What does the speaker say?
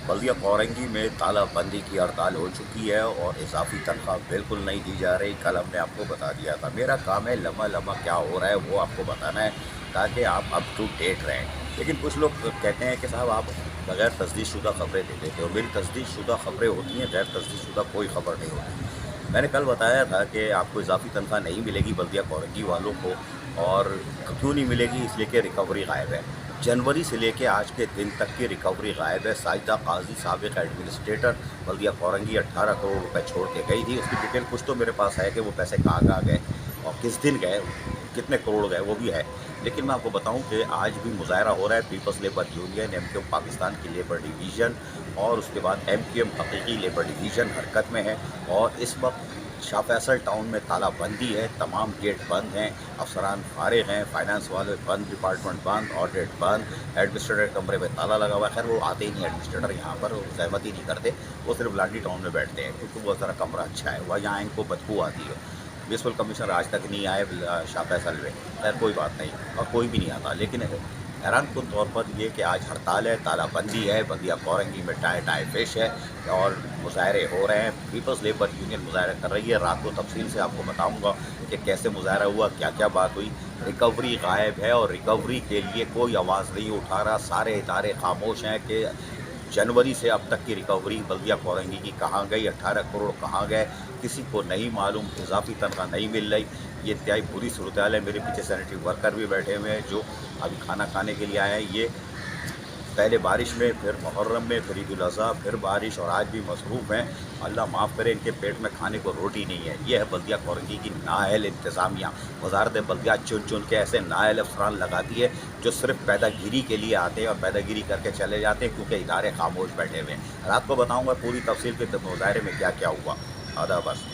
बल्दिया कोरंगी में तालाबंदी की हड़ताल हो चुकी है और इजाफी तनख्वाह बिल्कुल नहीं दी जा रही। कल हमने आपको बता दिया था। मेरा काम है लम्हा लम्हा क्या हो रहा है वो आपको बताना है, ताकि आप अप टू डेट रहें। लेकिन कुछ लोग कहते हैं कि साहब आप बगैर तस्दीकशुदा खबरें दे देते हो। मेरी तस्दीकशुदा खबरें होती हैं, गैर तस्दीकशुदा कोई खबर नहीं होती। मैंने कल बताया था कि आपको इजाफी तनख्वाह नहीं मिलेगी बल्दिया कोरंगी वालों को, और क्यों नहीं मिलेगी, इसलिए कि रिकवरी गायब है। जनवरी से लेके आज के दिन तक की रिकवरी गायब है। साजिदा काजी साबिक एडमिनिस्ट्रेटर बल्दिया कोरंगी 18 करोड़ रुपए छोड़ के गई थी। उसकी डिटेल कुछ तो मेरे पास है कि वो पैसे कहाँ गए और किस दिन गए, कितने करोड़ गए, वो भी है। लेकिन मैं आपको बताऊं कि आज भी मुजाहरा हो रहा है। Peoples labour union, MQM Pakistan की लेबर डिवीज़न और उसके बाद MQM हकीकी लेबर डिवीज़न हरकत में है। और इस वक्त शाह फैसल टाउन में तालाबंदी है, तमाम गेट बंद हैं, अफसरान फारिग हैं, फाइनेंस वाले बंद, डिपार्टमेंट बंद, ऑडिट बंद, एडमिनिस्ट्रेटर कमरे में ताला लगा हुआ है। खैर वो आते ही नहीं एडमिनिस्ट्रेटर यहाँ पर, सहमत ही नहीं करते। वो सिर्फ लाडी टाउन में बैठते हैं क्योंकि वो ज़रा कमरा अच्छा है, वह यहाँ इनको बदबू आती है। म्यूनसिपल कमिश्नर आज तक नहीं आए शाह फैसल में। खैर कोई बात नहीं, और कोई भी नहीं आता। लेकिन हैरान कुन तौर पर ये कि आज हड़ताल है, तालाबंदी है, बल्दिया कोरंगी में टाई फिश है और मुजाहरे हो रहे हैं। पीपल्स लेबर यूनियन मुजाहरा कर रही है। रात को तफसील से आपको बताऊंगा कि कैसे मुजाहरा हुआ, क्या क्या बात हुई। रिकवरी गायब है और रिकवरी के लिए कोई आवाज़ नहीं उठा रहा। सारे इदारे खामोश हैं कि जनवरी से अब तक की रिकवरी बल्दिया कोरंगी की कहाँ गई, 18 करोड़ कहाँ गए, किसी को नहीं मालूम। इजाफी तनख्वाह नहीं मिल रही। ये इंतहाई बुरी सूरत हाल है। मेरे पीछे सैनिटरी वर्कर भी बैठे हुए हैं जो अभी खाना खाने के लिए आए हैं। ये पहले बारिश में, फिर मुहर्रम में, फिर ईद उल अज़हा, फिर बारिश, और आज भी मसरूफ़ हैं। अल्लाह माफ़ करे, इनके पेट में खाने को रोटी नहीं है। ये है बल्दिया कोरंगी की नाअहल इंतज़ामिया। वज़ारत बल्दिया चुन चुन के ऐसे नाअहल अफसरान लगाती है जो सिर्फ पैदागिरी के लिए आते हैं और पैदागिरी करके चले जाते हैं, क्योंकि इदारे खामोश बैठे हुए हैं। रात को बताऊँगा पूरी तफसील के मुजाहरे में क्या क्या हुआ। आदा बस।